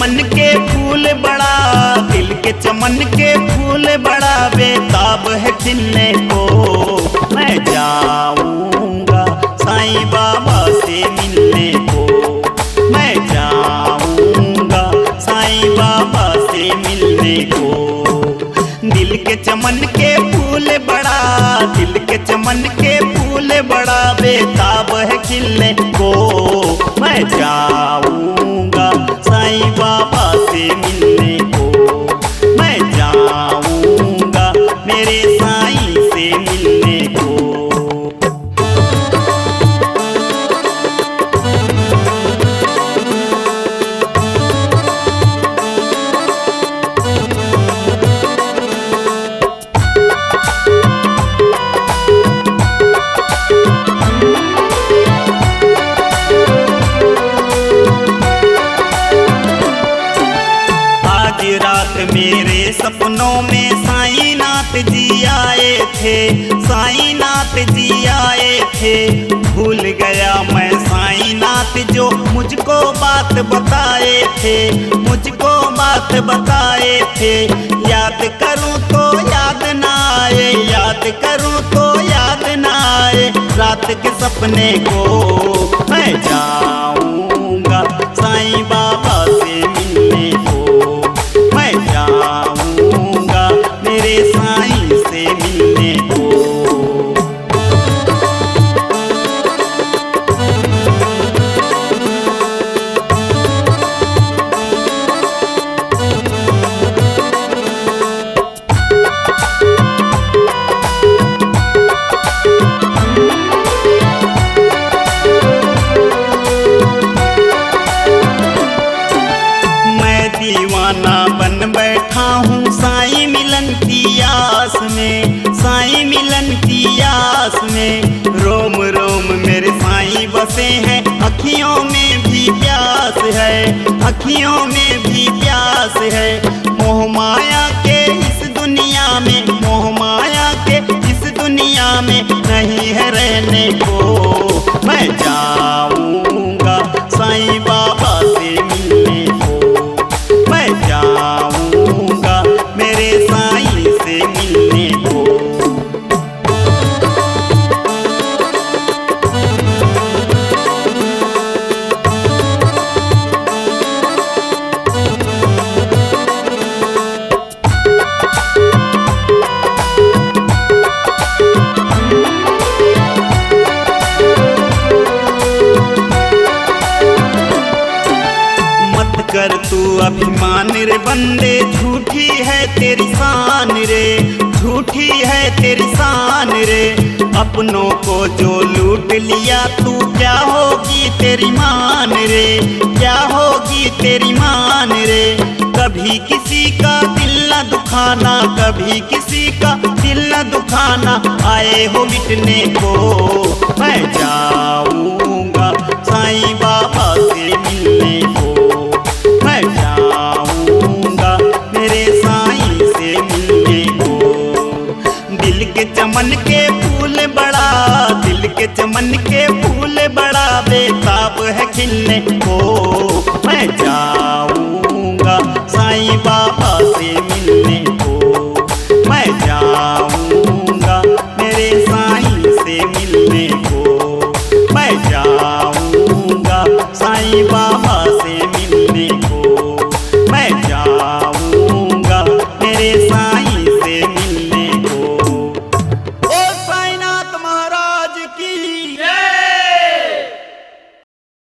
चमन के फूल बड़ा, दिल के चमन के फूल बड़ा बेताब है खिलने को। मैं जाऊंगा साईं बाबा से मिलने को, मैं जाऊंगा साईं बाबा से मिलने को। दिल के चमन के फूल बड़ा, दिल के चमन के फूल बड़ा बेताब है खिलने को। मैं जाऊंगा साईं बाबा से मिलने को, मैं जाऊंगा मेरे साईं से मिलने को। रात मेरे सपनों में साईं नाथ जी आए थे, साईं नाथ जी आए थे। भूल गया मैं साईं नाथ जो मुझको बात बताए थे, मुझको बात बताए थे। याद करूं तो याद ना आए, याद करूं तो याद ना आए रात के सपने को। मैं जाऊंगा साईं बाबा से मिलने को, मैं जाऊंगा मेरे साईं से मिलने को। दीवाना बन बैठा हूँ साईं मिलन की आस में, साईं मिलन की आस में। रोम रोम मेरे साईं बसे हैं, अखियों में भी प्यास है, अखियों में भी प्यास है। मोह माया के इस दुनिया में, मोह माया के इस दुनिया में नहीं है रहने को। मैं जाऊंगा साईं बाबा से मिलने को, मैं जाऊंगा मेरे साईं से मिलने को। कर तू अभिमान रे बंदे, झूठी है तेरी शान रे, झूठी है तेरी शान रे। अपनों को जो लूट लिया तू, क्या होगी तेरी मान रे, क्या होगी तेरी मान रे। कभी किसी का दिल न दुखाना, कभी किसी का दिल न दुखाना, आए हो मिटने को। मैं जाऊंगा साईं बाबा से मिलने को, मैं जाऊंगा मेरे साईं से मिलने को। दिल के चमन के फूल बड़ा, दिल के चमन के फूल बड़ा बेताब है खिलने को। मैं जाऊं